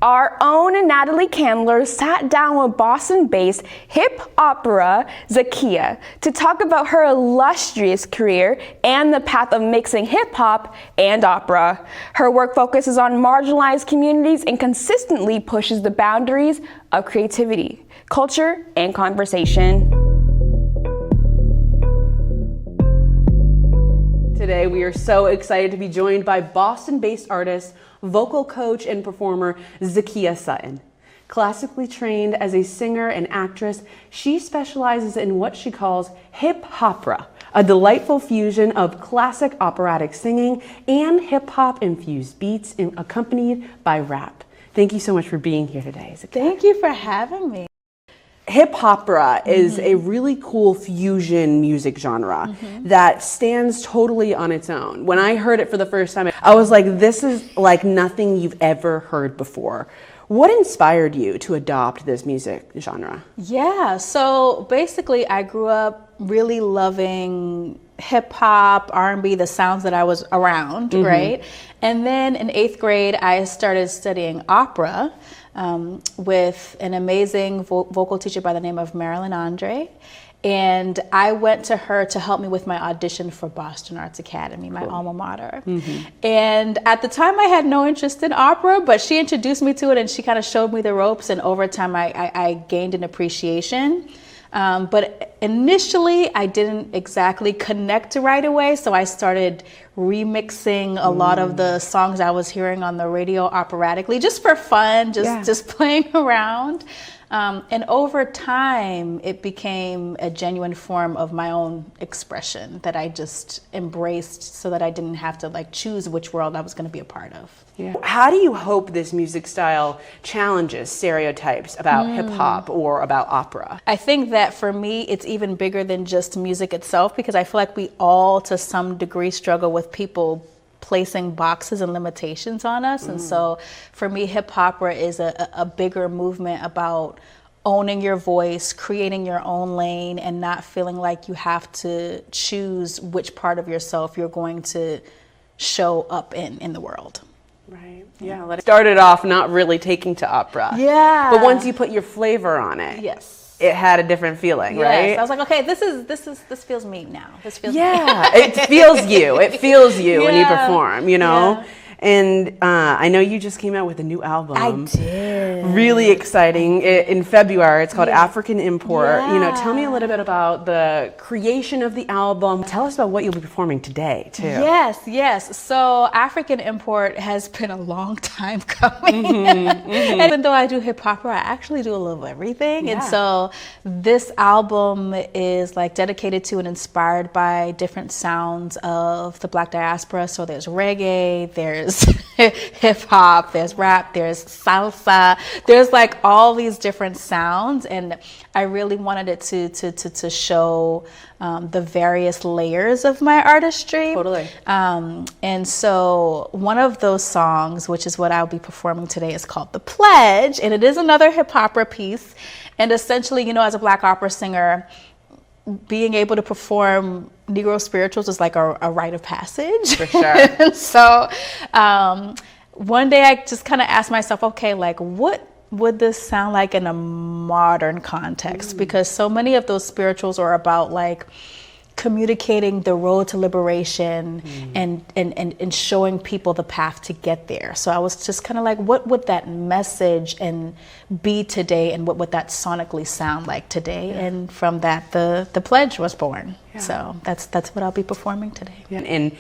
Our own Natalie Candler sat down with Boston-based Hip-Hopera Zakia to talk about her illustrious career and the path of mixing hip-hop and opera. Her work focuses on marginalized communities and consistently pushes the boundaries of creativity, culture, and conversation. Today, we are so excited to be joined by Boston-based artist, vocal coach, and performer Zakia Sutton. Classically trained as a singer and actress, she specializes in what she calls hip-hopera, a delightful fusion of classic operatic singing and hip-hop infused beats accompanied by rap. Thank you so much for being here today, Zakia. Thank you for having me. Hip-Hopera is a really cool fusion music genre that stands totally on its own. When I heard it for the first time, I was like, this is like nothing you've ever heard before. What inspired you to adopt this music genre? Yeah, so basically I grew up really loving hip hop, R&B, the sounds that I was around, right? And then in 8th grade, I started studying opera with an amazing vocal teacher by the name of Marilyn Andre. And I went to her to help me with my audition for Boston Arts Academy, my alma mater. And at the time I had no interest in opera, but she introduced me to it and she kind of showed me the ropes, and over time I gained an appreciation. But initially I didn't exactly connect right away, so I started remixing a lot of the songs I was hearing on the radio operatically, just for fun, just playing around. And over time, it became a genuine form of my own expression that I just embraced, so that I didn't have to like choose which world I was going to be a part of. Yeah. How do you hope this music style challenges stereotypes about hip hop or about opera? I think that for me, it's even bigger than just music itself, because I feel like we all, to some degree, struggle with people placing boxes and limitations on us. And so for me, hip-hopera is a bigger movement about owning your voice, creating your own lane, and not feeling like you have to choose which part of yourself you're going to show up in the world. Right. Yeah. It started off not really taking to opera. Yeah. But once you put your flavor on it. Yes. It had a different feeling, right? I was like, okay, this feels me now. This feels me. It feels you. It feels you when you perform, you know? Yeah. And I know you just came out with a new album. I did. Really exciting. In February, it's called African Import. You know, tell me a little bit about the creation of the album. Tell us about what you'll be performing today, too. Yes. So African Import has been a long time coming. And even though I do hip-hopera, I actually do a little of everything. And so this album is like dedicated to and inspired by different sounds of the Black diaspora. So there's reggae, there's hip hop, there's rap, there's salsa, there's like all these different sounds, and I really wanted it to show the various layers of my artistry. Totally. And so one of those songs, which is what I'll be performing today, is called The Pledge, and it is another hip-hopera piece. And essentially, you know, as a Black opera singer, being able to perform Negro spirituals is like a rite of passage. For sure. And so one day I just kind of asked myself, okay, like what would this sound like in a modern context? Because so many of those spirituals are about like communicating the road to liberation and showing people the path to get there. So I was just kind of like, what would that message and be today, and what would that sonically sound like today? And from that, the Pledge was born. So that's what I'll be performing today. And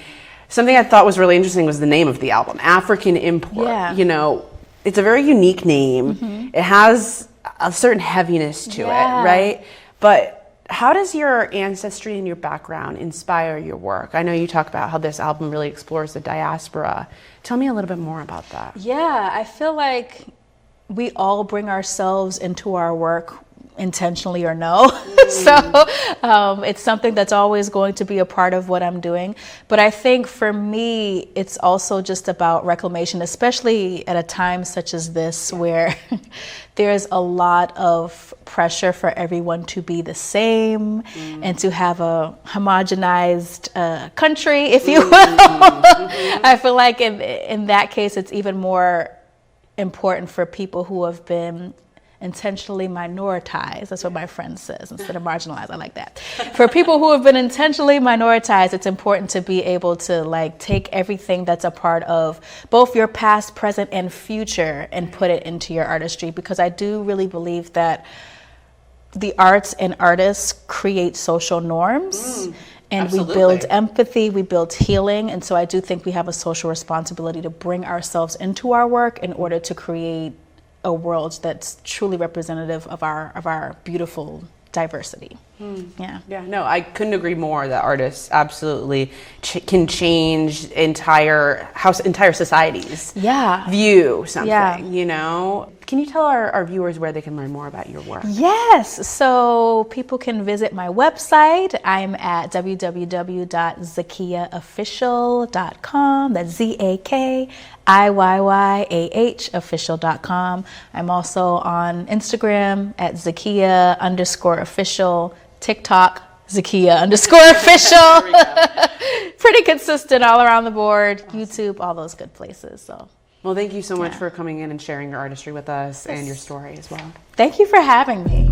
something I thought was really interesting was the name of the album, African Import. You know, it's a very unique name. It has a certain heaviness to it, right? But how does your ancestry and your background inspire your work? I know you talk about how this album really explores the diaspora. Tell me a little bit more about that. Yeah, I feel like we all bring ourselves into our work, intentionally or no. So it's something that's always going to be a part of what I'm doing. But I think for me, it's also just about reclamation, especially at a time such as this, where there's a lot of pressure for everyone to be the same and to have a homogenized country, if you will. I feel like in that case, it's even more important for people who have been intentionally minoritized. That's what my friend says instead of marginalized. I like that. For people who have been intentionally minoritized, it's important to be able to like take everything that's a part of both your past, present, and future and put it into your artistry, because I do really believe that the arts and artists create social norms. And Absolutely. we build empathy, we build healing. And so I do think we have a social responsibility to bring ourselves into our work in order to create a world that's truly representative of our beautiful diversity. Yeah, no, I couldn't agree more that artists absolutely can change entire societies. Yeah. View something, Yeah. you know? Can you tell our viewers where they can learn more about your work? Yes, so people can visit my website. I'm at www.zakiyaofficial.com. That's ZAKIYYAH official.com. I'm also on Instagram at Zakiya_official, TikTok, Zakiya_official. Pretty consistent all around the board, awesome. YouTube, all those good places. So. Well, thank you so much for coming in and sharing your artistry with us and your story as well. Thank you for having me.